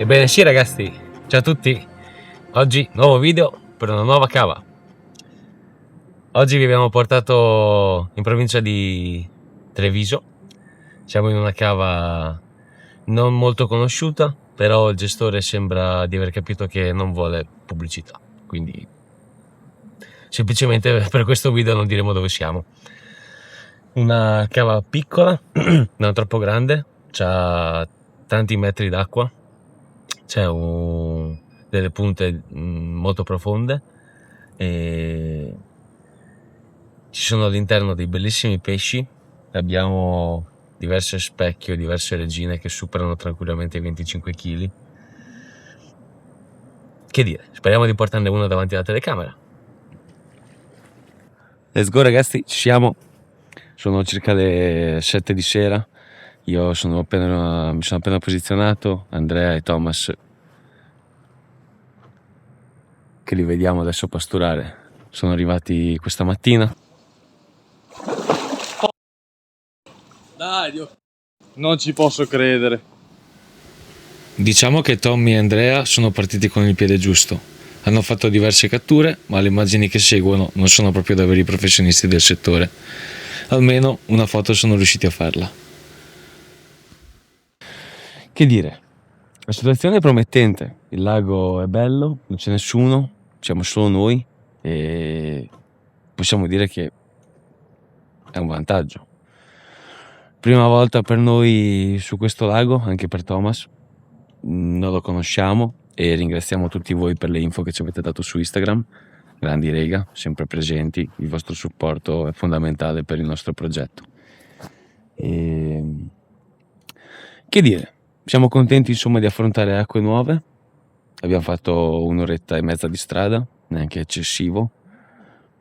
Ebbene sì ragazzi, ciao a tutti, oggi nuovo video per una nuova cava. Oggi vi abbiamo portato in provincia di Treviso, siamo in una cava non molto conosciuta, però il gestore sembra di aver capito che non vuole pubblicità, quindi semplicemente per questo video non diremo dove siamo. Una cava piccola, non troppo grande, c'ha tanti metri d'acqua, c'è delle punte molto profonde e ci sono all'interno dei bellissimi pesci. Abbiamo diverse specchio, diverse regine che superano tranquillamente i 25 kg. Che dire, speriamo di portarne una davanti alla telecamera. Let's go ragazzi, ci siamo. Sono circa le 7 di sera. Io mi sono appena posizionato. Andrea e Thomas, che li vediamo adesso pasturare, sono arrivati questa mattina. Dai, Dio. Non ci posso credere. Diciamo che Tommy e Andrea sono partiti con il piede giusto. Hanno fatto diverse catture, ma le immagini che seguono non sono proprio da veri professionisti del settore. Almeno una foto sono riusciti a farla. Che dire, la situazione è promettente, il lago è bello, non c'è nessuno, siamo solo noi e possiamo dire che è un vantaggio. Prima volta per noi su questo lago, anche per Thomas, non lo conosciamo e ringraziamo tutti voi per le info che ci avete dato su Instagram. Grandi rega, sempre presenti, il vostro supporto è fondamentale per il nostro progetto. E che dire, siamo contenti insomma di affrontare acque nuove. Abbiamo fatto un'oretta e mezza di strada, neanche eccessivo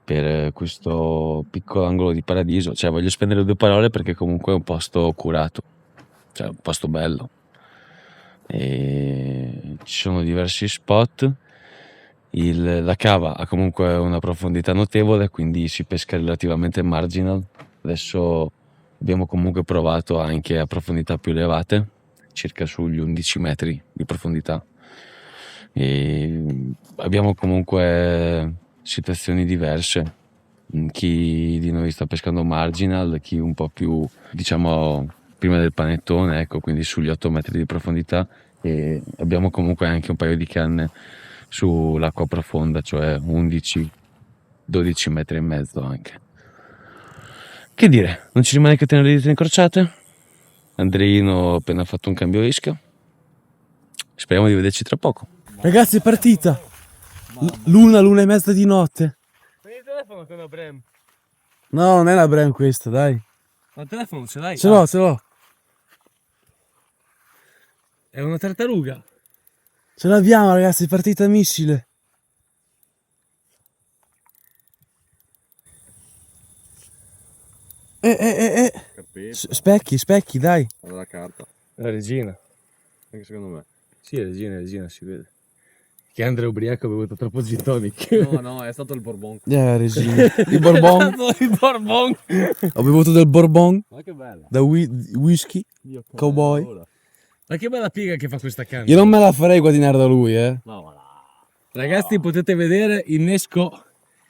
per questo piccolo angolo di paradiso. Cioè, voglio spendere due parole perché comunque è un posto curato, cioè un posto bello e ci sono diversi spot. La cava ha comunque una profondità notevole, quindi si pesca relativamente marginal. Adesso abbiamo comunque provato anche a profondità più elevate, circa sugli 11 metri di profondità, e abbiamo comunque situazioni diverse. Chi di noi sta pescando marginal, chi un po' più, diciamo, prima del panettone, ecco, quindi sugli 8 metri di profondità, e abbiamo comunque anche un paio di canne sull'acqua profonda, cioè 11-12 metri e mezzo anche. Che dire, non ci rimane che tenere le dita incrociate. Andreino ha appena fatto un cambio isca, speriamo di vederci tra poco. Ragazzi, è partita. L'una e mezza di notte. Prendi il telefono con una Brem. No, non è la Bram questa, dai. Ma il telefono ce l'hai? Ce l'ho. È una tartaruga. Ce l'abbiamo, ragazzi, è partita missile. Specchi, dai. Alla carta, È la regina. anche secondo me. Sì, è regina, si vede. Che Andrea ubriaco ha bevuto troppo gin tonic. No, è stato il Bourbon. La regina. Il Bourbon. Il Bourbon. Ho bevuto del Bourbon, Ma che bella. da whisky, cowboy. Ma che bella piega che fa questa canna. Io non me la farei guadagnare da lui, eh. No, ma no. Ragazzi, potete vedere, innesco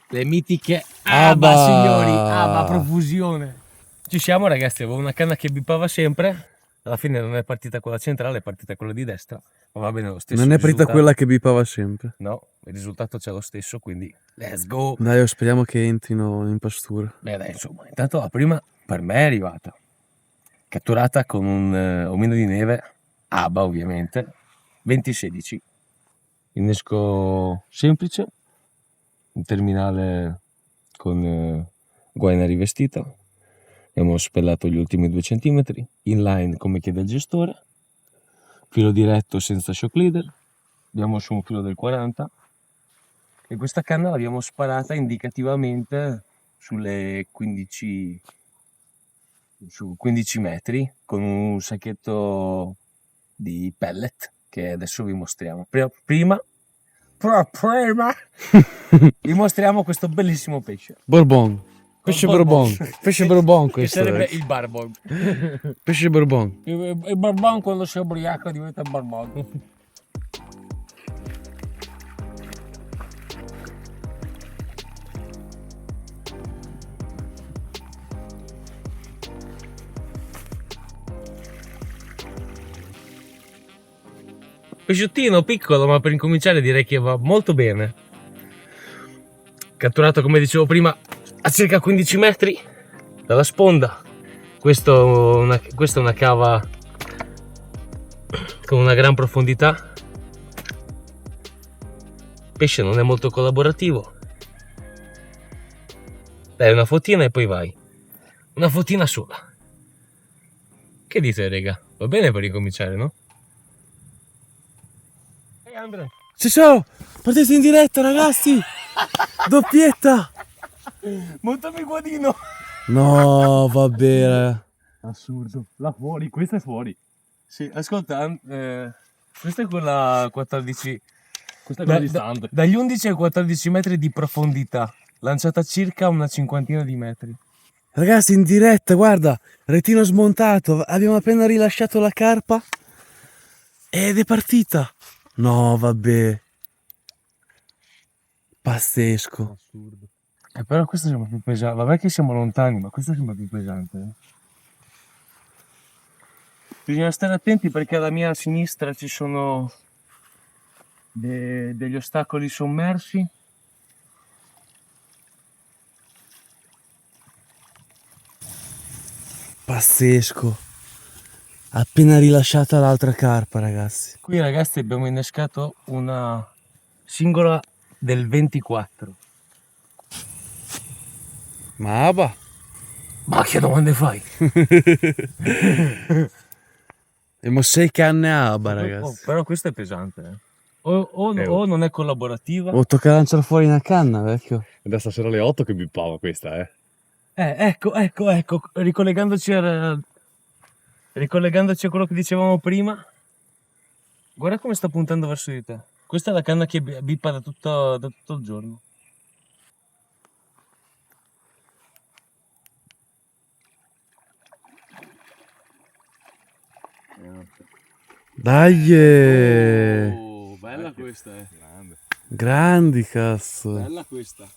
le mitiche Abba. Abba, signori. Abba, profusione. Ci siamo ragazzi, avevo una canna che bippava sempre. Alla fine non è partita quella centrale, è partita quella di destra. Ma va bene lo stesso. Non è il partita risultato- quella che bipava sempre. No, il risultato c'è lo stesso, quindi let's go. Dai, speriamo che entrino in pastura. Beh dai, insomma, intanto la prima per me è arrivata. Catturata con un omino di neve, Abba ovviamente, 2016. Innesco semplice, un terminale con guaina rivestita. Abbiamo spellato gli ultimi 2 cm, inline come chiede il gestore, filo diretto senza shock leader, abbiamo su un filo del 40 e questa canna l'abbiamo sparata indicativamente sulle 15 metri con un sacchetto di pellet che adesso vi mostriamo. Prima vi mostriamo questo bellissimo pesce. Bourbon. Pesce Bourbon. Pesce Bourbon Che questo. sarebbe il barbon. Pesce Bourbon. Il barbon quando si è ubriaco diventa barbon. Pesciottino piccolo, ma per incominciare direi che va molto bene. Catturato, come dicevo prima, a circa 15 metri dalla sponda. Questa è una cava con una gran profondità. Il pesce non è molto collaborativo. Dai, una fottina e poi vai. Una fottina sola. Che dite, rega? Va bene per ricominciare, no? Ehi, Andre. Ciao, partite in diretta, ragazzi. Doppietta. Montami il guadino. No, vabbè, raga. Assurdo. Là fuori, questa è fuori. Sì, ascolta, questa è quella 14. Questa è quella distante. Dagli 11 ai 14 metri di profondità, lanciata circa una cinquantina di metri. Ragazzi, in diretta, guarda, retino smontato. Abbiamo appena rilasciato la carpa ed è partita. No, vabbè. Pazzesco. Assurdo. Però questa sembra più pesante. Vabbè che siamo lontani, ma questa sembra più pesante. Bisogna stare attenti perché alla mia sinistra ci sono degli ostacoli sommersi. Pazzesco. Appena rilasciata l'altra carpa, ragazzi. Qui, ragazzi, abbiamo innescato una singola del 24. Ma va. Ma che domande fai? Abbiamo 6 canne aba, ragazzi. Però questa è pesante. O non è collaborativa. Oh, tocca lanciare fuori una canna, vecchio. E da stasera alle 8 che bippava questa, eh. Ecco. Ricollegandoci a quello che dicevamo prima. Guarda come sta puntando verso di te. Questa è la canna che bippa da tutto il giorno. Dai! Oh, bella questa, Grande. Grandi, cazzo. Bella questa.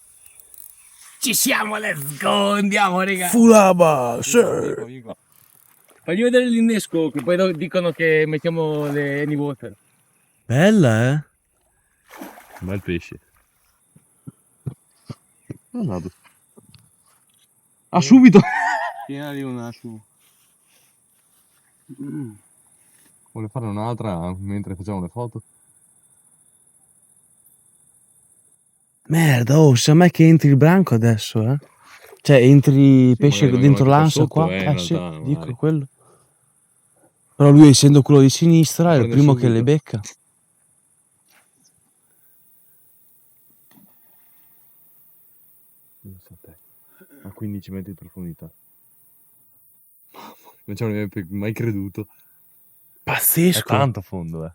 Ci siamo, let's go! Andiamo, raga! Fulaba, sir. Vieni qua. Fagli vedere l'innesco, che poi dicono che mettiamo le any water. Bella, eh? Bel pesce. Non vado. Ah, subito! Piena di una su. Vuole fare un'altra mentre facciamo le foto? Merda, oh, sa mai che entri il branco adesso, eh? Cioè, entri pesce magari dentro vengono anche l'ansia qua qua? sotto, in Sì, realtà, dico magari. quello. Però lui, essendo quello di sinistra, è il Prende primo che subito. le becca. Non so te. A 15 metri di profondità. Non ci avrei mai creduto. È Pazzesco. tanto fondo, eh.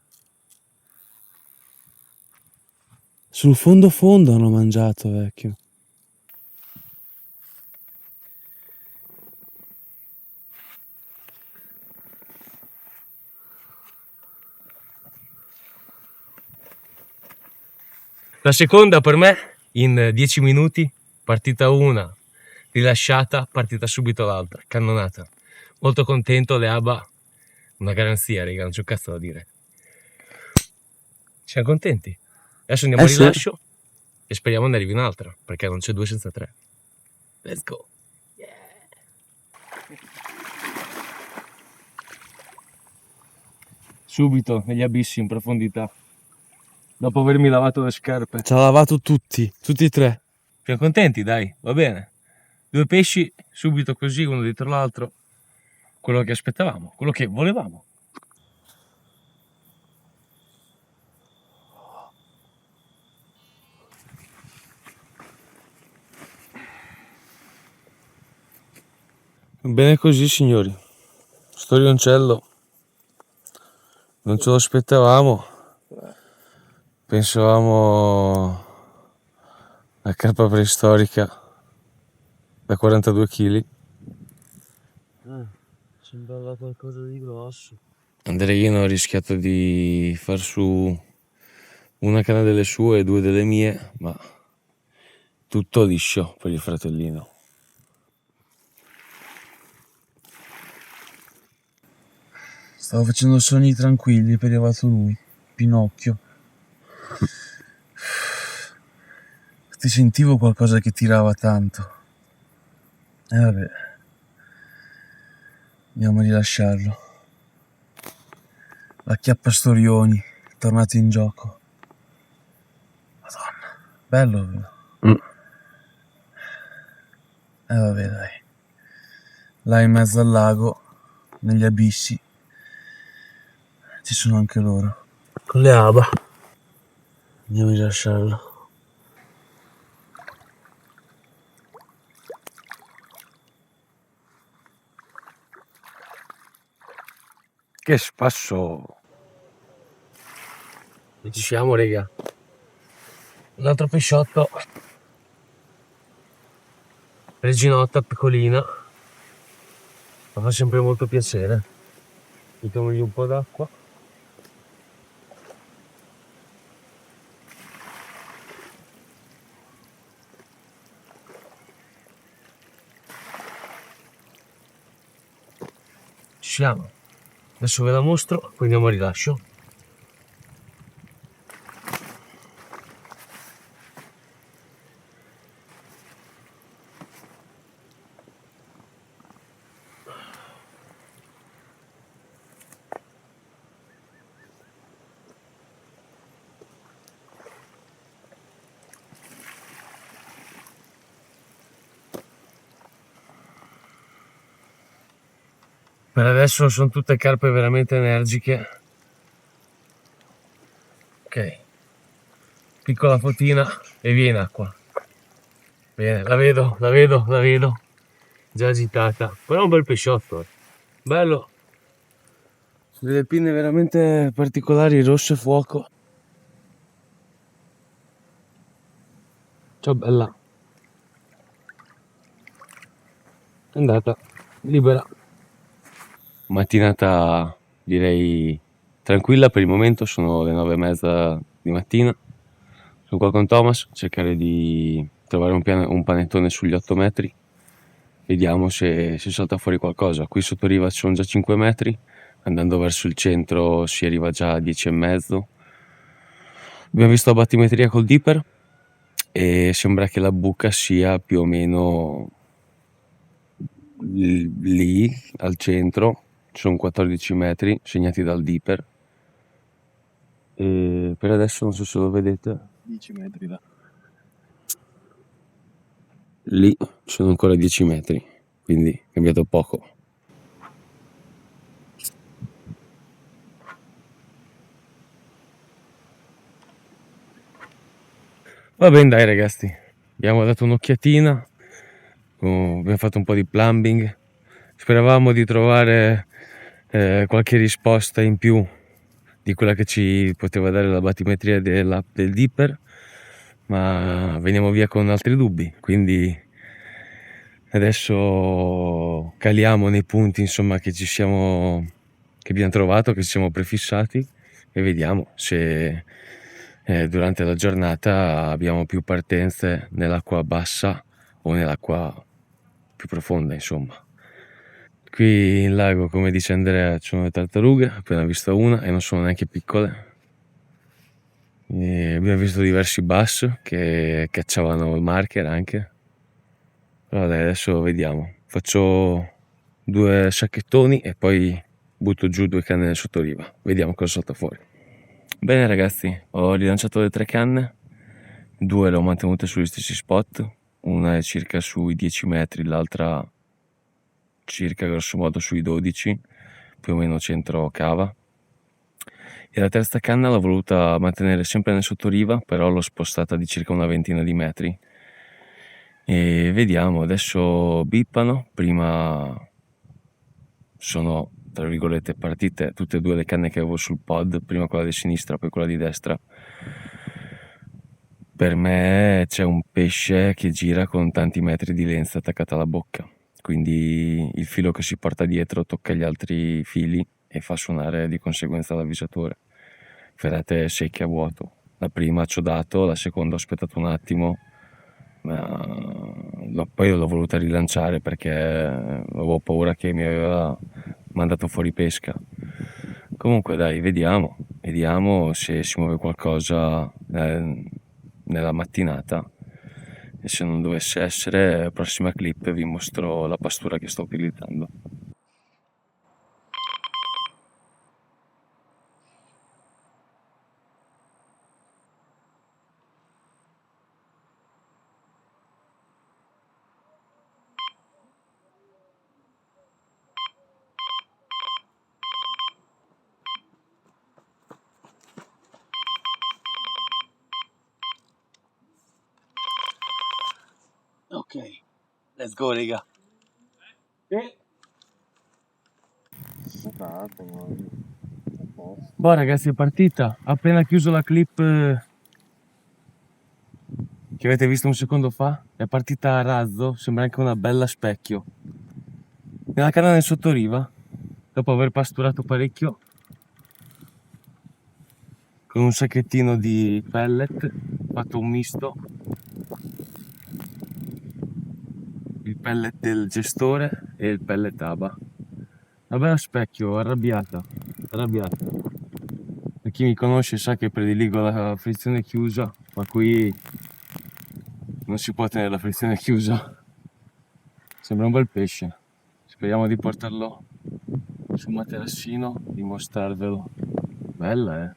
Sul fondo fondo hanno mangiato, vecchio. La seconda per me in 10 minuti, partita una, rilasciata, partita subito l'altra, cannonata. Molto contento, le ABA, una garanzia, raga, non c'è un cazzo da dire. Siamo contenti. Adesso andiamo a Sì. rilascio e speriamo ne arrivi un'altra, perché non c'è 2 senza 3. Let's go. Subito negli abissi in profondità, dopo avermi lavato le scarpe. Ci ha lavato tutti e tre. Siamo contenti, dai, va bene. 2 pesci subito così, uno dietro l'altro. Quello che aspettavamo, quello che volevamo. Bene così, signori. Sto rioncello non ce lo aspettavamo. Pensavamo la carpa preistorica da 42 kg. Sembrava qualcosa di grosso. Andreino ha rischiato di far su una canna delle sue e 2 delle mie, ma tutto liscio per il fratellino. Stavo facendo sogni tranquilli per è arrivato lui. Pinocchio. Ti sentivo qualcosa che tirava tanto. Vabbè. Andiamo a rilasciarlo. La Chiappastorioni è tornato in gioco. Madonna. Bello. Vabbè, dai. Là in mezzo al lago, negli abissi, ci sono anche loro. Con le aba. Andiamo a rilasciarlo. Che spasso! E ci siamo, raga. Un altro pesciotto. Reginotta piccolina. Ma fa sempre molto piacere. Mettiamogli un po' d'acqua. Ci siamo. Adesso ve la mostro, poi andiamo a rilascio. Per adesso sono tutte carpe veramente energiche. Ok. Piccola fotina e via in acqua. Bene, la vedo. Già agitata. Però è un bel pesciotto. Bello. Delle pinne veramente particolari, rosso e fuoco. Ciao bella. È andata. Libera. Mattinata direi tranquilla per il momento, sono le 9:30 di mattina. Sono qua con Thomas, cercare di trovare un panettone sugli 8 metri. Vediamo se salta fuori qualcosa. Qui sotto riva ci sono già 5 metri, andando verso il centro si arriva già a 10,5. Abbiamo visto la battimetria col dipper e sembra che la buca sia più o meno lì al centro. Ci sono 14 metri segnati dal dipper e per adesso non so se lo vedete, 10 metri là. lì sono ancora 10 metri, quindi è cambiato poco. Va bene dai ragazzi, abbiamo dato un'occhiatina, abbiamo fatto un po' di plumbing, speravamo di trovare qualche risposta in più di quella che ci poteva dare la battimetria del dipper, ma veniamo via con altri dubbi, quindi adesso caliamo nei punti insomma che abbiamo trovato, che ci siamo prefissati e vediamo se durante la giornata abbiamo più partenze nell'acqua bassa o nell'acqua più profonda, insomma. Qui in lago, come dice Andrea, ci sono le tartarughe, appena visto una e non sono neanche piccole. E abbiamo visto diversi bass che cacciavano il marker anche. Però dai, adesso vediamo. Faccio 2 sacchettoni e poi butto giù 2 canne nel sottoriva. Vediamo cosa salta fuori. Bene ragazzi, ho rilanciato le 3 canne. 2 le ho mantenute sugli stessi spot. Una è circa sui 10 metri, l'altra circa grosso modo sui 12, più o meno centro cava. E la terza canna l'ho voluta mantenere sempre nel sottoriva, però l'ho spostata di circa una ventina di metri. E vediamo, adesso bippano. Prima sono, tra virgolette, partite tutte e 2 le canne che avevo sul pod, prima quella di sinistra, poi quella di destra. Per me c'è un pesce che gira con tanti metri di lenza attaccata alla bocca, quindi il filo che si porta dietro tocca gli altri fili e fa suonare di conseguenza l'avvisatore. Ferrate secche a vuoto. La prima ci ho dato, la seconda ho aspettato un attimo, ma poi l'ho voluta rilanciare perché avevo paura che mi aveva mandato fuori pesca. Comunque dai, vediamo. vediamo se si muove qualcosa nella mattinata, e se non dovesse essere, prossima clip vi mostro la pastura che sto utilizzando. Ok, let's go, raga. Boh ragazzi, è partita. Appena chiuso la clip che avete visto un secondo fa, è partita a razzo, sembra anche una bella specchio. Nella canna del sottoriva, dopo aver pasturato parecchio, con un sacchettino di pellet, fatto un misto. Il pellet del gestore e il pellet ABA. Una bella specchio, arrabbiata. Per chi mi conosce sa che prediligo la frizione chiusa, ma qui non si può tenere la frizione chiusa. Sembra un bel pesce. Speriamo di portarlo sul materassino, di mostrarvelo. Bella,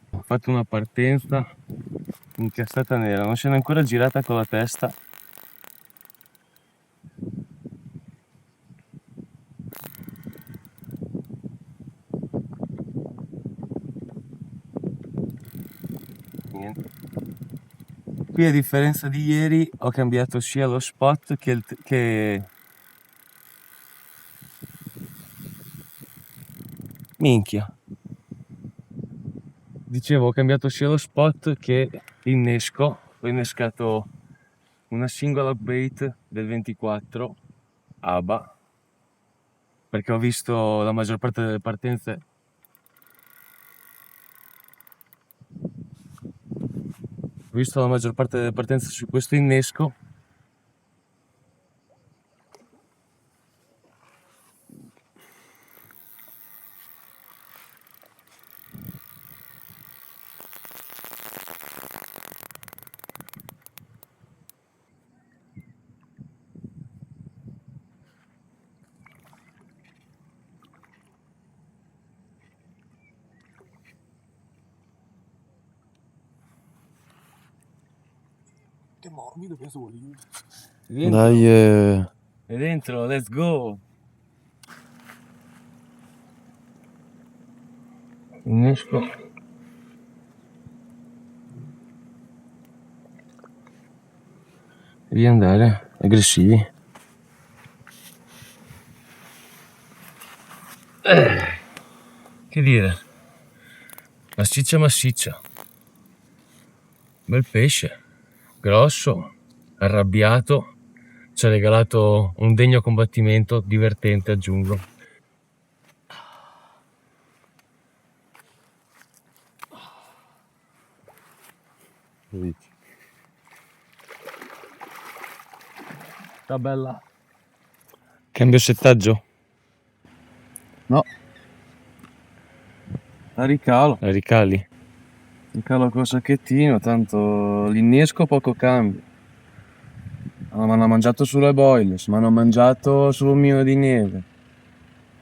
Ho fatto una partenza incastrata nera, non se n'è ancora girata con la testa. Niente. Qui a differenza di ieri ho cambiato sia lo spot che... Minchia. Dicevo, ho cambiato sia lo spot che l'innesco. Ho innescato una singola bait del 24 ABA, perché ho visto la maggior parte delle partenze su questo innesco. Che morbido che soli. Dai, È dentro, let's go! Innesco. Devi andare, aggressivi. Che dire? Massiccia. Bel pesce. Grosso, arrabbiato. Ci ha regalato un degno combattimento, divertente aggiungo. Sta bella. Cambio settaggio? No. La ricalo. La ricali? Ricalo col sacchettino, tanto l'innesco poco cambia. Mi hanno mangiato sulle boilers, mi hanno mangiato sull'omino di neve.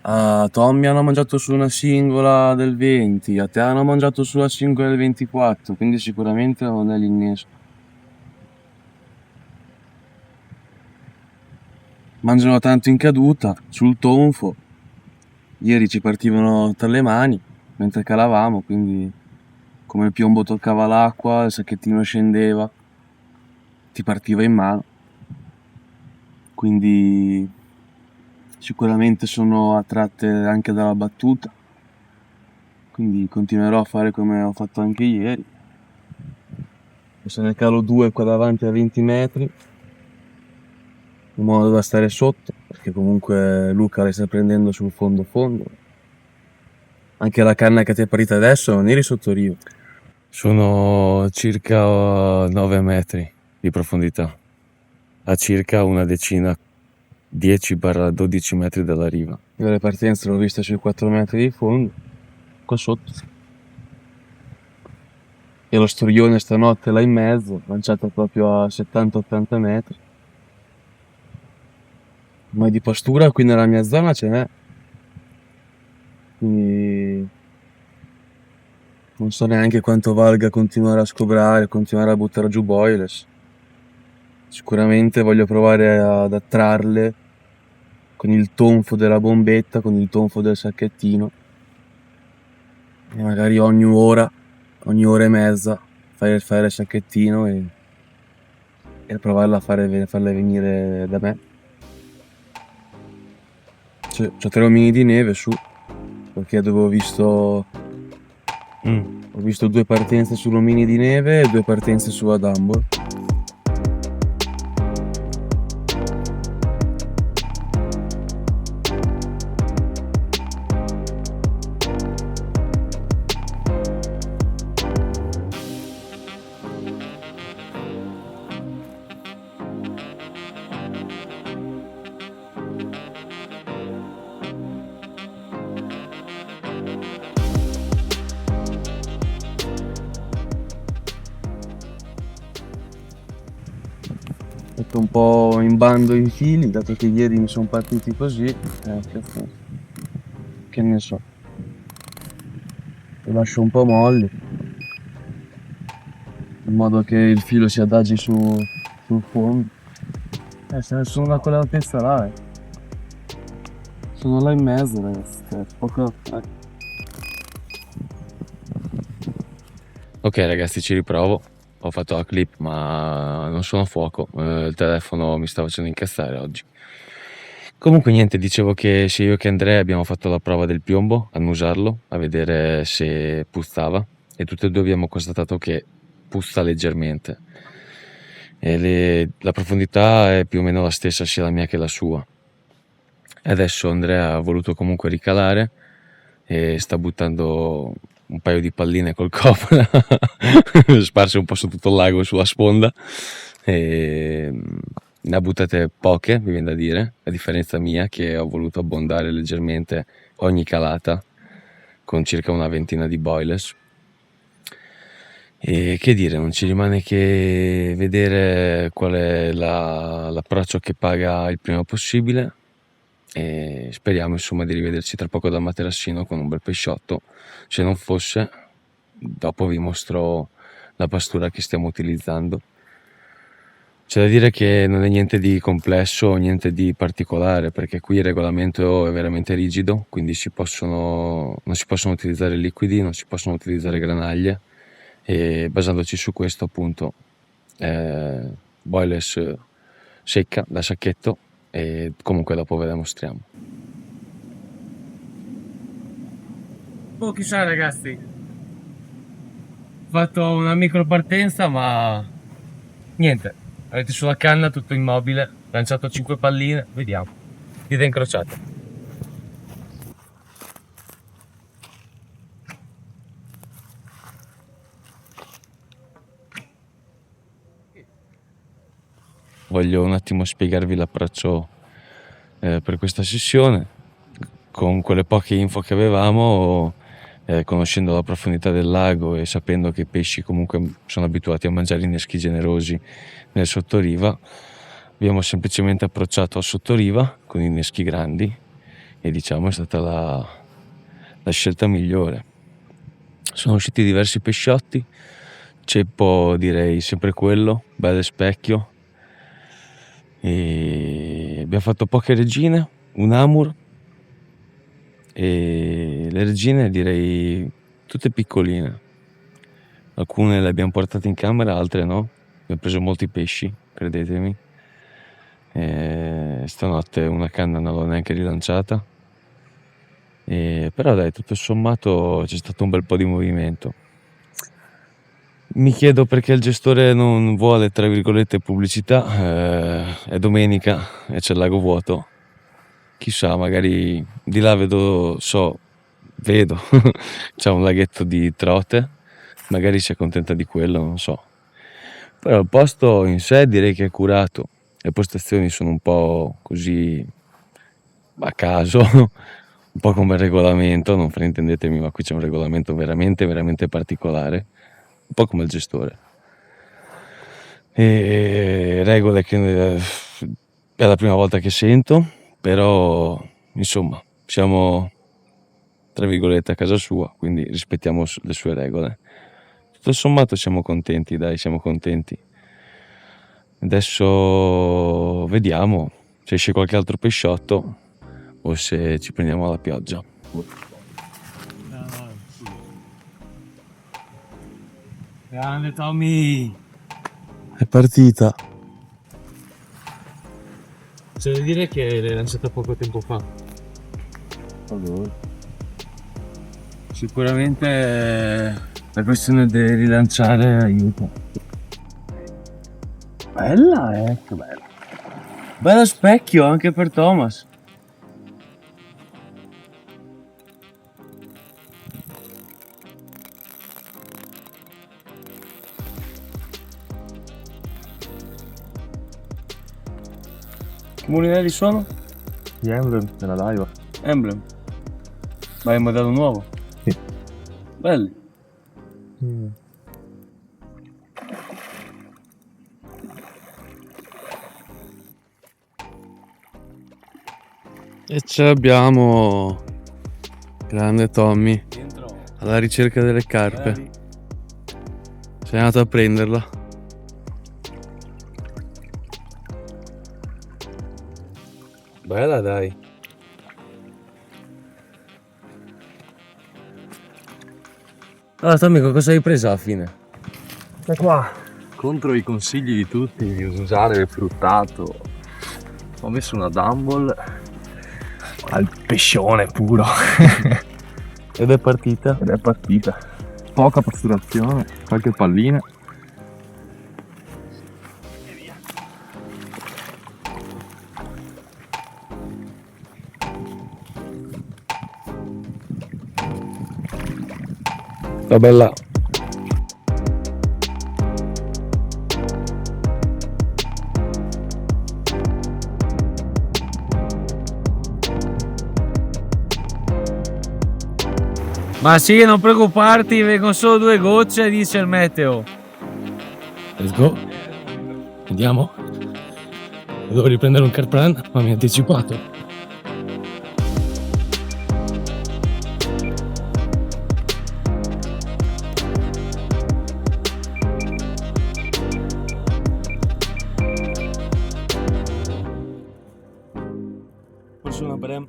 A Tommy hanno mangiato su una singola del 20, a te hanno mangiato sulla singola del 24, quindi sicuramente non è l'innesco. Mangiano tanto in caduta, sul tonfo. Ieri ci partivano tra le mani mentre calavamo, quindi come il piombo toccava l'acqua, il sacchettino scendeva, ti partiva in mano. Quindi sicuramente sono attratte anche dalla battuta, quindi continuerò a fare come ho fatto anche ieri. Se ne calo due qua davanti a 20 metri, in modo da stare sotto, perché comunque Luca le sta prendendo sul fondo. Anche la canna che ti è parita adesso non eri sotto riva. sono circa 9 metri di profondità, a circa una decina, 10-12 metri dalla riva. Io le partenze l'ho viste sui 4 metri di fondo, qua sotto. E lo storione stanotte là in mezzo, lanciato proprio a 70-80 metri. Ma di pastura qui nella mia zona ce n'è. Quindi non so neanche quanto valga continuare a scobrare, continuare a buttare giù boilers. Sicuramente voglio provare ad attrarle con il tonfo della bombetta, con il tonfo del sacchettino. E magari ogni ora e mezza fare il sacchettino e provarla a farle venire da me. C'ho 3 omini di neve su, perché dove ho visto 2 partenze sull'omini di neve e 2 partenze su Adambor. Metto un po' in bando i fili, dato che ieri mi sono partiti così, che ne so, li lascio un po' molli, in modo che il filo si adagi sul fondo. Se ne sono da quell'altezza là, sono là in mezzo, ragazzi, poco. Ok ragazzi, ci riprovo. Ho fatto la clip ma non sono a fuoco, il telefono mi sta facendo incazzare oggi. Comunque niente, dicevo che sia io che Andrea abbiamo fatto la prova del piombo, annusarlo, a vedere se puzzava, e tutti e due abbiamo constatato che puzza leggermente. E la profondità è più o meno la stessa sia la mia che la sua. E adesso Andrea ha voluto comunque ricalare e sta buttando un paio di palline col copra sparse un po' su tutto il lago, sulla sponda, e ne ha buttate poche, mi viene da dire, a differenza mia che ho voluto abbondare leggermente ogni calata con circa una ventina di boilers. E che dire, non ci rimane che vedere qual è l'approccio che paga il prima possibile, e speriamo insomma di rivederci tra poco dal materassino con un bel pesciotto. Se non fosse, dopo vi mostro la pastura che stiamo utilizzando. C'è da dire che non è niente di complesso, niente di particolare, perché qui il regolamento è veramente rigido, quindi non si possono utilizzare liquidi, non si possono utilizzare granaglie, e basandoci su questo appunto boilers secca da sacchetto, e comunque dopo ve la mostriamo. Oh, chissà ragazzi, ho fatto una micro partenza ma niente, avete sulla canna tutto immobile, lanciato 5 palline, vediamo, dita incrociate. Voglio un attimo spiegarvi l'approccio per questa sessione. Con quelle poche info che avevamo, conoscendo la profondità del lago e sapendo che i pesci comunque sono abituati a mangiare inneschi generosi nel sottoriva, abbiamo semplicemente approcciato al sottoriva con inneschi grandi, e diciamo è stata la scelta migliore. Sono usciti diversi pesciotti, ceppo direi sempre quello, belle specchio, e abbiamo fatto poche regine, un amur, e le regine direi tutte piccoline, alcune le abbiamo portate in camera, altre no. Abbiamo preso molti pesci, credetemi, e stanotte una canna non l'ho neanche rilanciata, però dai, tutto sommato c'è stato un bel po' di movimento. Mi chiedo perché il gestore non vuole, tra virgolette, pubblicità, è domenica e c'è il lago vuoto. Chissà, magari di là vedo c'è un laghetto di trote, magari si accontenta di quello, non so. Però il posto in sé direi che è curato, le postazioni sono un po' così a caso, un po' come il regolamento, non fraintendetemi, ma qui c'è un regolamento veramente, veramente particolare. un po' come il gestore. E regole che è la prima volta che sento, però insomma siamo tra virgolette a casa sua, quindi rispettiamo le sue regole. Tutto sommato siamo contenti, dai, siamo contenti. Adesso vediamo se esce qualche altro pesciotto o se ci prendiamo alla pioggia. Grande Tommy! È partita. C'è da dire che l'hai lanciata poco tempo fa. Sicuramente la questione di rilanciare aiuta. Bella, che bella. Bello specchio anche per Thomas. Che mulinelli sono? Gli Emblem della Daiwa. Emblem. Ma è un modello nuovo? Sì. Belli. E ce l'abbiamo. Grande Tommy. Dentro. Alla ricerca delle carpe. Sei andato a prenderla. Bella dai. Allora Tommy, cosa hai preso alla fine? Da qua. Contro i consigli di tutti di usare il fruttato, ho messo una Dumble al pescione puro. Ed è partita. Ed è partita. Poca pasturazione, qualche pallina. Sta bella. Ma sì, non preoccuparti, vengono solo 2 gocce, dice il meteo. Let's go. Andiamo. Devo riprendere un carplan, ma mi ha anticipato. Forse una brem.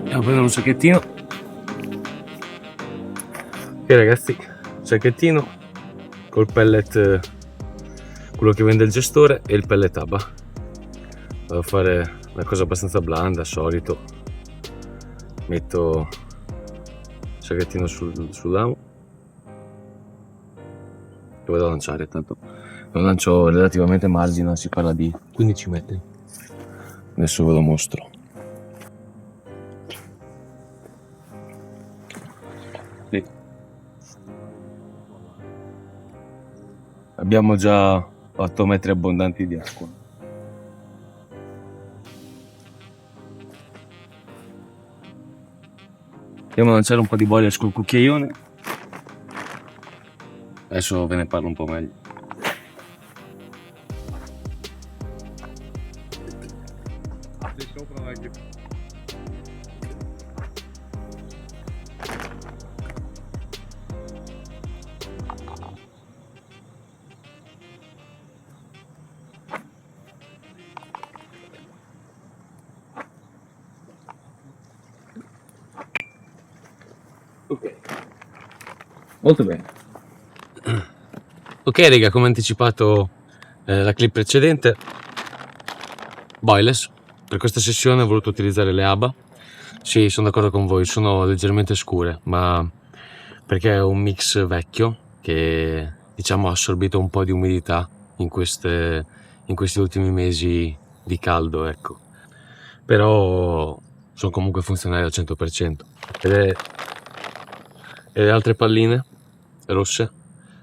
Andiamo a prendere un sacchettino. Ok ragazzi, sacchettino col pellet, quello che vende il gestore, e il pellet ABA. Vado a fare una cosa abbastanza blanda, solito. Metto il sacchettino sull'amo e vado a lanciare, tanto lo lancio relativamente margine, si parla di 15 metri. Adesso ve lo mostro. Sì. Abbiamo già 8 metri abbondanti di acqua. Andiamo a lanciare un po' di boiler col cucchiaione. Adesso ve ne parlo un po' meglio. Ok, molto bene. Ok raga, come anticipato la clip precedente, boilers. Per questa sessione ho voluto utilizzare le ABA. Sì, sono d'accordo con voi, sono leggermente scure, ma perché è un mix vecchio che diciamo ha assorbito un po' di umidità in in questi ultimi mesi di caldo, ecco. Però sono comunque funzionali al 100%. E le altre palline rosse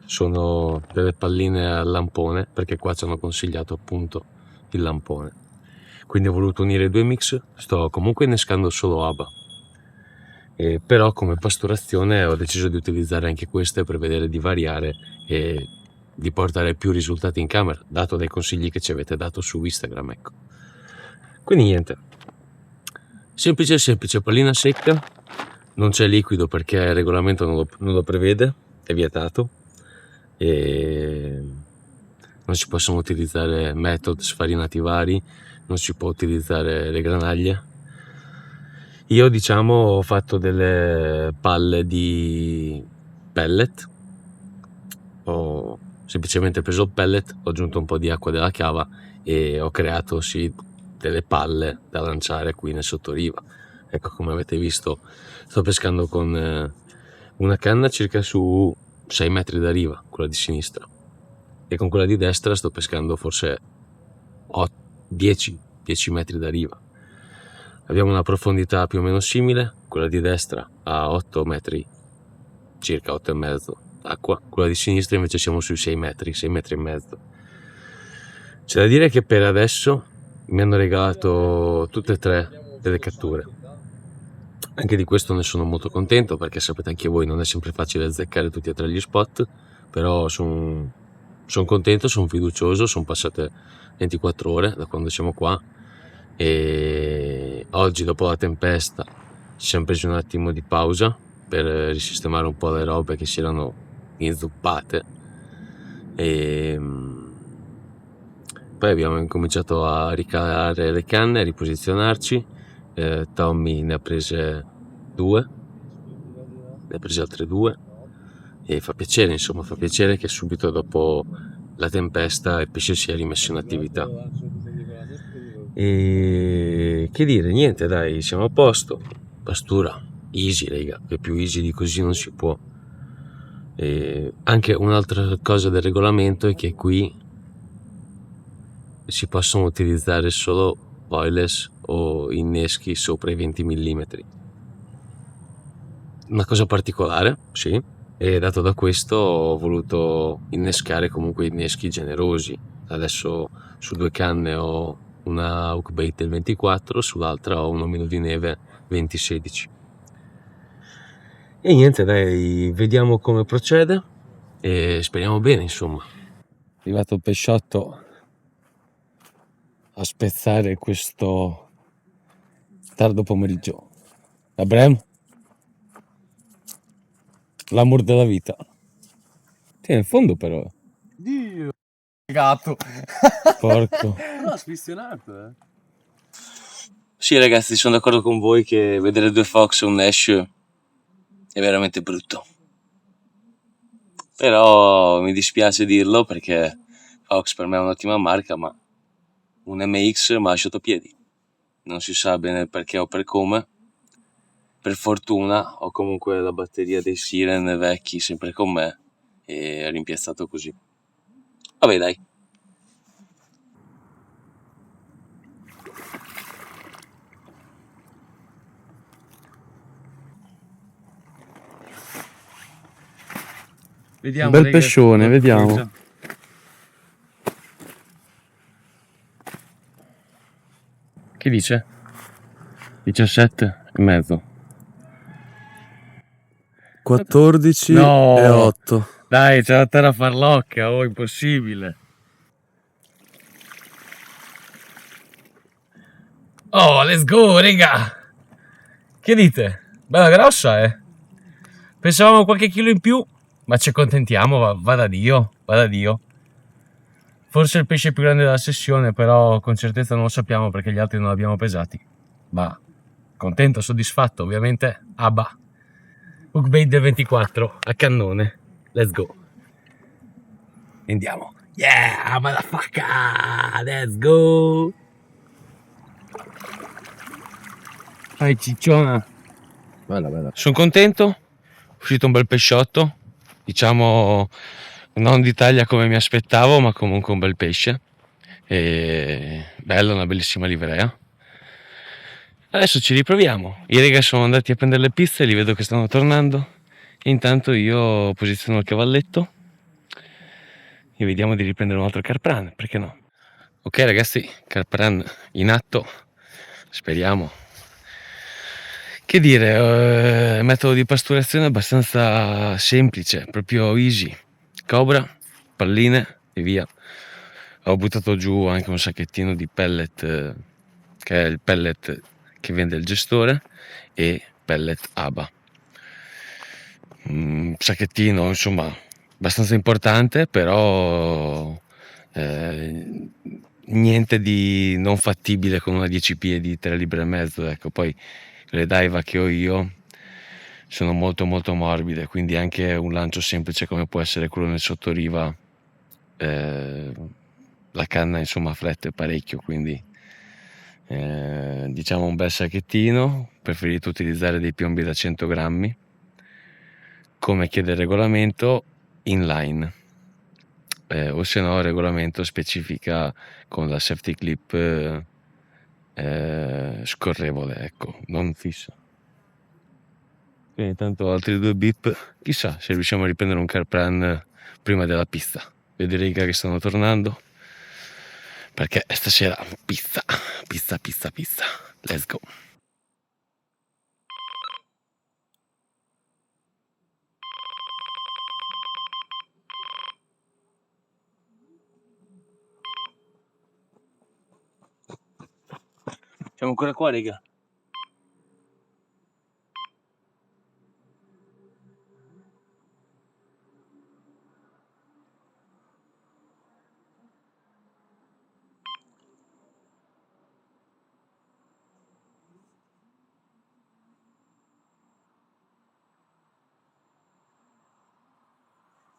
sono delle palline al lampone, perché qua ci hanno consigliato appunto il lampone. Quindi ho voluto unire i due mix. Sto comunque innescando solo ABA. Però come pasturazione ho deciso di utilizzare anche queste per vedere di variare e di portare più risultati in camera, dato dai consigli che ci avete dato su Instagram, ecco. Quindi niente, semplice, pallina secca, non c'è liquido perché il regolamento non lo prevede, è vietato, e non si possono utilizzare method sfarinati vari, non si può utilizzare le granaglie. Io diciamo ho fatto delle palle di pellet, ho semplicemente preso il pellet, ho aggiunto un po' di acqua della cava e ho creato sì delle palle da lanciare qui nel sottoriva. Ecco, come avete visto sto pescando con una canna circa su 6 metri da riva, quella di sinistra, e con quella di destra sto pescando forse 10 metri da riva. Abbiamo una profondità più o meno simile, quella di destra a 8 metri, circa 8 e mezzo acqua, quella di sinistra invece siamo sui 6 metri e mezzo. C'è da dire che per adesso mi hanno regalato tutte e tre delle catture. Anche di questo ne sono molto contento, perché sapete anche voi non è sempre facile azzeccare tutti e tre gli spot, però sono contento, sono fiducioso, sono passate 24 ore da quando siamo qua e oggi dopo la tempesta ci siamo presi un attimo di pausa per risistemare un po' le robe che si erano inzuppate e poi abbiamo incominciato a ricalare le canne, a riposizionarci. Tommy ne ha prese altre due e fa piacere, insomma, fa piacere che subito dopo la tempesta il pesce si è rimesso in attività. E che dire, niente, dai, siamo a posto. Pastura easy, raga, che più easy di così non si può. E anche un'altra cosa del regolamento è che qui si possono utilizzare solo boilers o inneschi sopra i 20 mm. Una cosa particolare, sì, e dato da questo ho voluto innescare comunque inneschi generosi. Adesso su due canne ho una hookbait del 24, sull'altra ho un omino di neve 2016. E niente, dai, vediamo come procede e speriamo bene, insomma. È arrivato il pesciotto a spezzare questo tardo pomeriggio. Abrem, l'amor della vita. Tieni in fondo però. Dio, gatto. Porco. No, sfissionato, Sì ragazzi, sono d'accordo con voi che vedere due Fox e un Nash è veramente brutto. Però mi dispiace dirlo perché Fox per me è un'ottima marca, ma un MX mi ha lasciato piedi. Non si sa bene perché o per come. Per fortuna ho comunque la batteria dei Siren vecchi sempre con me e è rimpiazzato così. Vabbè dai. Vediamo, bel pescione, vediamo. Che dice? 17 e mezzo. 14 No. e 8. Dai, c'è la terra farlocca, oh, impossibile. Oh, let's go, raga. Che dite? Bella grossa, eh? Pensavamo qualche chilo in più, ma ci accontentiamo, va da Dio, va da Dio. Forse il pesce più grande della sessione, però con certezza non lo sappiamo perché gli altri non li abbiamo pesati. Ma contento, soddisfatto, ovviamente. Abba. Hookbait del 24 a cannone. Let's go. Andiamo. Yeah, motherfucker. Let's go. Vai cicciona. Bella. Sono contento. È uscito un bel pesciotto. Diciamo non di taglia come mi aspettavo, ma comunque un bel pesce. E bella, una bellissima livrea. Adesso ci riproviamo. I ragazzi sono andati a prendere le pizze, li vedo che stanno tornando. E intanto io posiziono il cavalletto e vediamo di riprendere un altro carp run, perché no? Ok ragazzi, carp run in atto, speriamo. Che dire, metodo di pasturazione abbastanza semplice, proprio easy. Cobra, palline e via. Ho buttato giù anche un sacchettino di pellet, che è il pellet che vende il gestore, e pellet ABA. Un sacchettino insomma abbastanza importante, però niente di non fattibile con una 10 piedi, 3 libbre e mezzo. Ecco, poi le Daiwa che ho io sono molto molto morbide, quindi anche un lancio semplice come può essere quello nel sottoriva, la canna insomma flette parecchio, quindi diciamo un bel sacchettino. Preferito utilizzare dei piombi da 100 grammi come chiede il regolamento inline, o se no il regolamento specifica con la safety clip scorrevole, ecco, non fissa. Quindi intanto altri 2 bip, chissà se riusciamo a riprendere un carp run prima della pista. Vedo i riga che stanno tornando, perché stasera pizza, let's go. Siamo ancora qua, raga.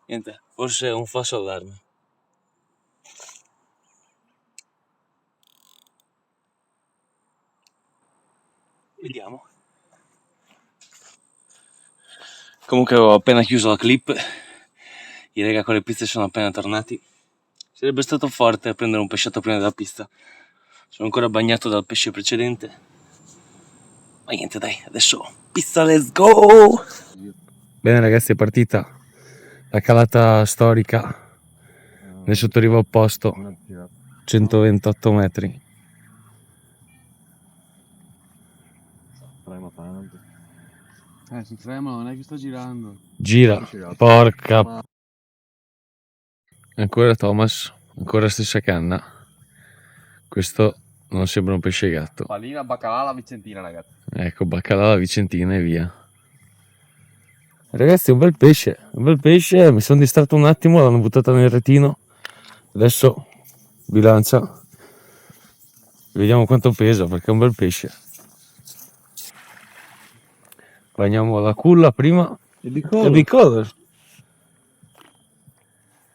Niente, forse è un falso allarme. Vediamo. Comunque ho appena chiuso la clip. I raga con le pizze sono appena tornati. Sarebbe stato forte prendere un pesciato prima della pista. Sono ancora bagnato dal pesce precedente. Ma niente dai, adesso pizza, let's go! Bene ragazzi, è partita la calata storica nel sottoriva opposto, 128 metri. Si trema, non è che sta girando. Gira, porca. Ancora Thomas, ancora stessa canna. Questo non sembra un pesce gatto. Pallina, baccalà alla Vicentina, ragazzi. Ecco, baccalà alla Vicentina e via. Ragazzi, un bel pesce, mi sono distratto un attimo, l'hanno buttata nel retino. Adesso bilancia. Vediamo quanto pesa, perché è un bel pesce. Bagniamo la culla prima. È È bicolor.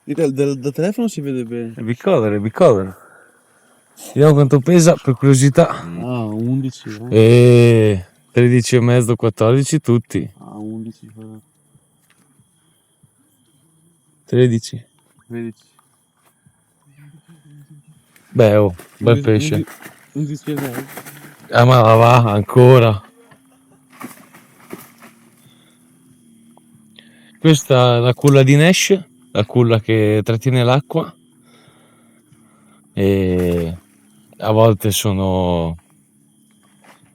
Da telefono si vede bene. È bicolor. Vediamo quanto pesa, per curiosità. Ah, 11. 13 e mezzo, 14 tutti. Ah, 11. 13. 13. Beh, oh, bel pesce. 11 e 6. Ah, ma la va ancora. Questa è la culla di Nash, la culla che trattiene l'acqua, e a volte sono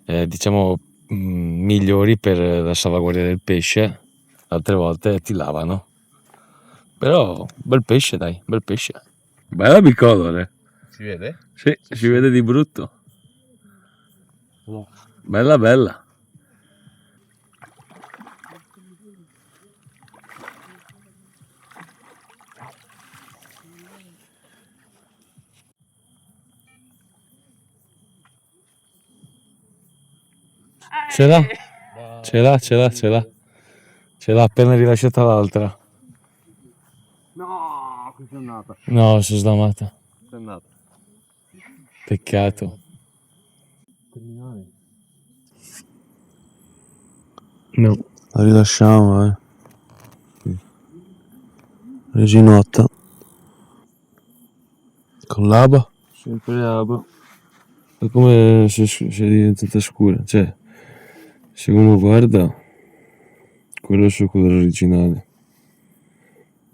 diciamo migliori per la salvaguardia del pesce, altre volte ti lavano. Però bel pesce, dai, bel pesce. Bella bicolore. Si vede? Sì, si vede di brutto. No. Bella. Ce l'ha appena rilasciata l'altra. No, qui è andata. No, sono slamata. È andata. Peccato. No. La rilasciamo, Reginotta. Con l'aba. sempre l'alba. È come se è diventata scura, cioè se uno guarda quello è il suo colore originale,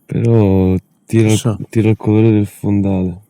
però Chissà. tira il colore del fondale.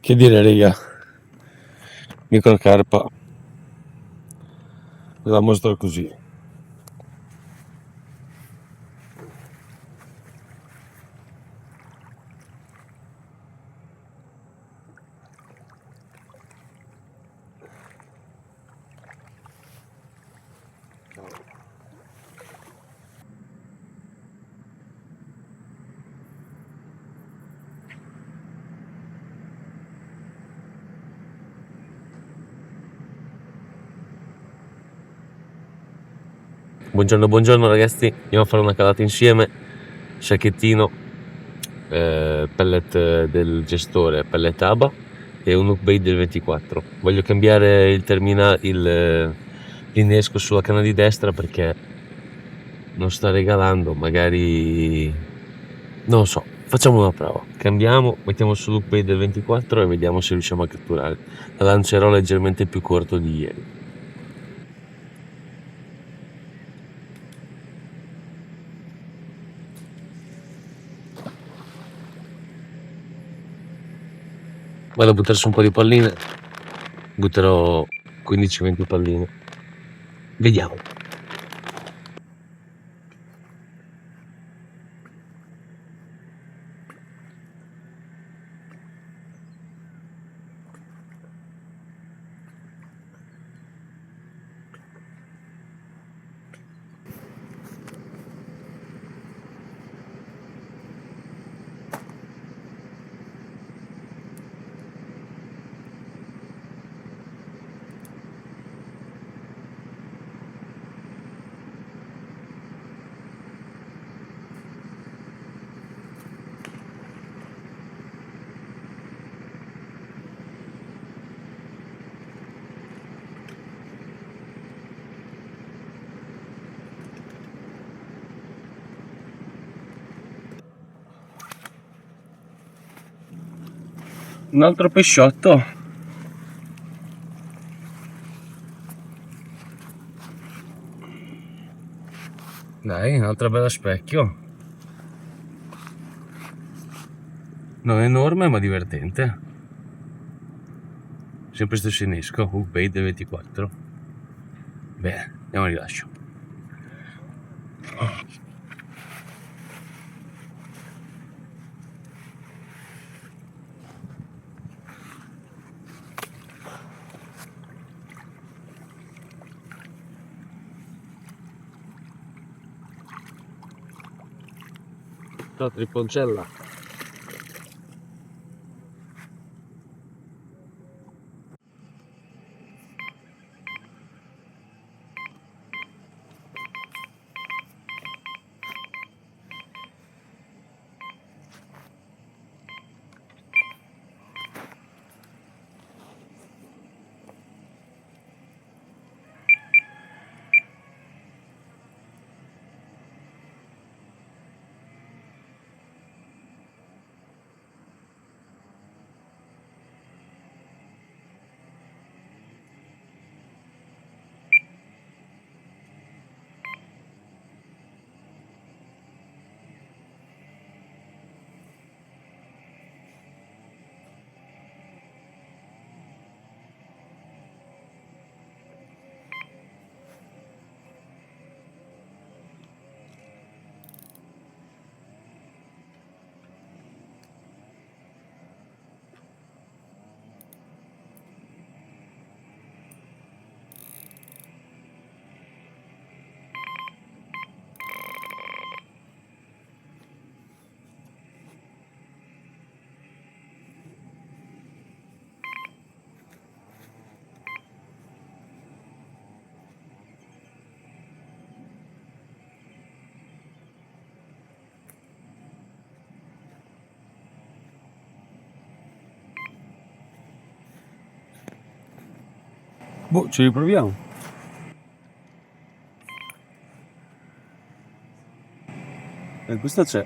Che dire, raga, microcarpa ve la mostro così. Buongiorno ragazzi, andiamo a fare una calata insieme, sacchettino, pellet del gestore, pellet ABA e un upgrade del 24. Voglio cambiare l'innesco sulla canna di destra perché non sta regalando, magari non lo so, facciamo una prova, cambiamo, mettiamo sull'upgrade del 24 e vediamo se riusciamo a catturare. La lancerò leggermente più corto di ieri. Vado a buttare su un po' di palline, butterò 15-20 palline, vediamo. Un altro pesciotto. Dai, un'altra bella specchio. Non enorme ma divertente. Sempre stesso innesco, Upgrade del 24. Bene, andiamo a rilascio. La triponcella. Boh, ci riproviamo. Questa c'è.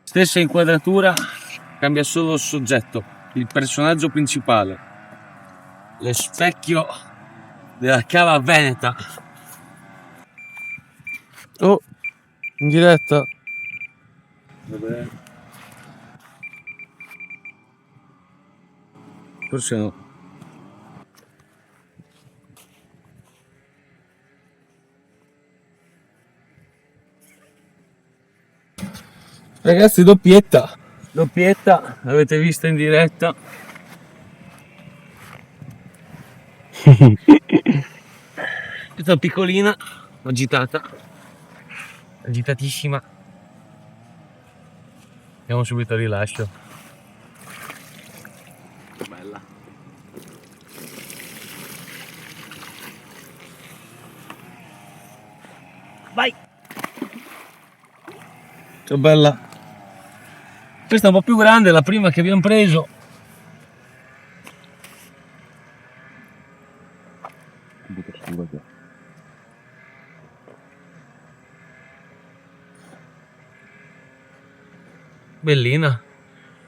Stessa inquadratura, cambia solo il soggetto, il personaggio principale. Lo specchio della cava veneta. Oh, in diretta. Vabbè. Forse no. Ragazzi, doppietta. Doppietta, l'avete vista in diretta. Questa piccolina, agitata. Agitatissima. Andiamo subito al rilascio. Bella. Vai! Ciao bella. Questa è un po' più grande, la prima che abbiamo preso. Bellina.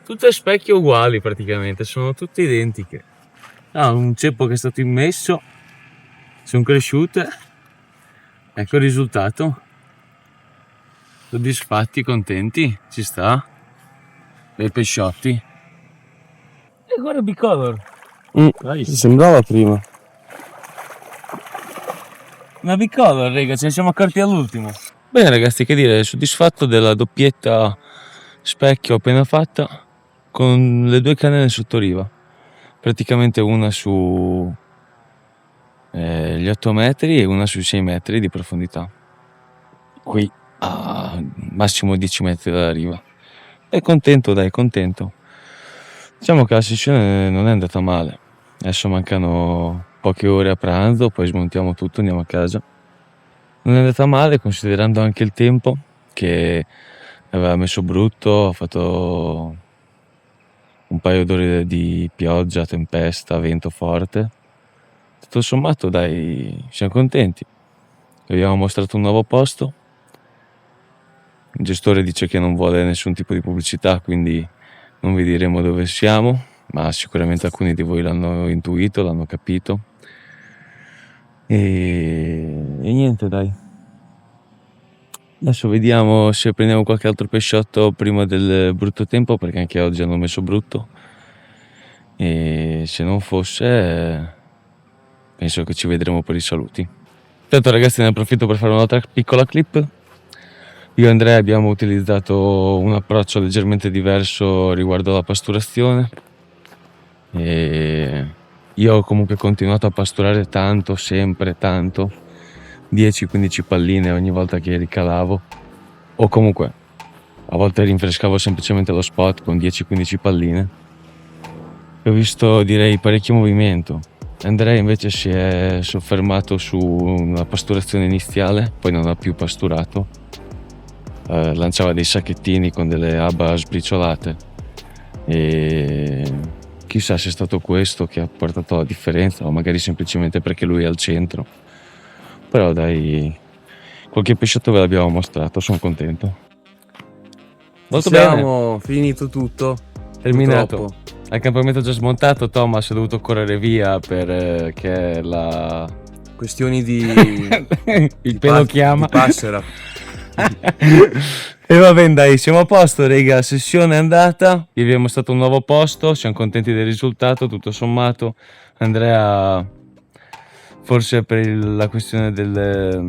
Tutte specchi uguali praticamente, sono tutte identiche. Ah, un ceppo che è stato immesso, sono cresciute. Ecco il risultato. Soddisfatti, contenti, ci sta. Dei pesciotti. E guarda bicolor. Sembrava prima. Una bicolor, raga, ce ne siamo accorti all'ultimo. Bene ragazzi, che dire, soddisfatto della doppietta specchio appena fatta con le due canne sotto riva. Praticamente una su gli 8 metri e una sui 6 metri di profondità. Qui a massimo 10 metri dalla riva. E contento, dai, contento. Diciamo che la sessione non è andata male. Adesso mancano poche ore a pranzo, poi smontiamo tutto, andiamo a casa. Non è andata male considerando anche il tempo che aveva messo brutto, ha fatto un paio d'ore di pioggia, tempesta, vento forte. Tutto sommato, dai, siamo contenti. Abbiamo mostrato un nuovo posto. Il gestore dice che non vuole nessun tipo di pubblicità, quindi non vi diremo dove siamo, ma sicuramente alcuni di voi l'hanno intuito, l'hanno capito. E niente, dai. Adesso vediamo se prendiamo qualche altro pesciotto prima del brutto tempo, perché anche oggi hanno messo brutto. E se non fosse, penso che ci vedremo per i saluti. Intanto ragazzi, ne approfitto per fare un'altra piccola clip. Io e Andrea abbiamo utilizzato un approccio leggermente diverso riguardo alla pasturazione. E io ho comunque continuato a pasturare tanto, sempre tanto, 10-15 palline ogni volta che ricalavo, o comunque a volte rinfrescavo semplicemente lo spot con 10-15 palline. E ho visto, direi, parecchio movimento. Andrea invece si è soffermato su una pasturazione iniziale, poi non ha più pasturato. Lanciava dei sacchettini con delle abba sbriciolate e chissà se è stato questo che ha portato la differenza o magari semplicemente perché lui è al centro. Però dai, qualche pesciotto ve l'abbiamo mostrato, sono contento. Molto Siamo finito tutto. bene, terminato. Purtroppo. L'accampamento già smontato, Thomas è dovuto correre via perché la... Questioni di il pelo chiama. di passera. E va bene, dai, siamo a posto, raga. Sessione è andata. Vi abbiamo mostrato un nuovo posto. Siamo contenti del risultato. Tutto sommato, Andrea, forse per la questione della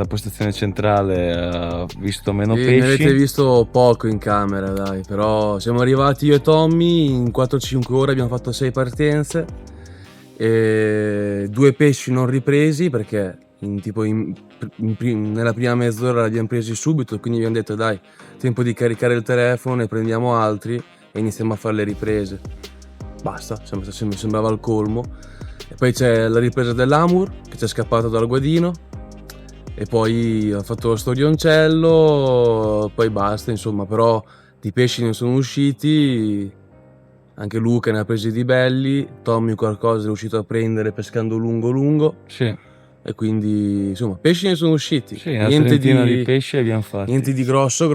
postazione centrale, ha visto meno Ne avete pesci. visto poco in camera, dai, però siamo arrivati io e Tommy, in 4-5 ore abbiamo fatto 6 partenze e 2 pesci non ripresi perché nella prima mezz'ora li abbiamo presi subito, quindi abbiamo detto dai, tempo di caricare il telefono, ne prendiamo altri e iniziamo a fare le riprese. Basta, mi sembrava il colmo. E poi c'è la ripresa dell'Amur che ci è scappato dal guadino e poi ho fatto lo storioncello, poi basta, insomma, però di pesci ne sono usciti, anche Luca ne ha presi di belli, Tommy qualcosa è riuscito a prendere pescando lungo Sì, e quindi insomma pesci ne sono usciti, sì, una trentina di pesci abbiamo fatti. niente di grosso,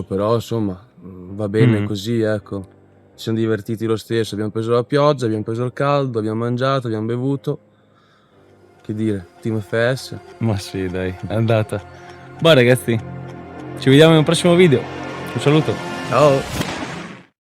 però insomma va bene così, ecco. Ci siamo divertiti lo stesso, abbiamo preso la pioggia, abbiamo preso il caldo, abbiamo mangiato, abbiamo bevuto. Che dire, Team FS. Ma sì, dai, è andata. Boh ragazzi, ci vediamo in un prossimo video. Un saluto. Ciao!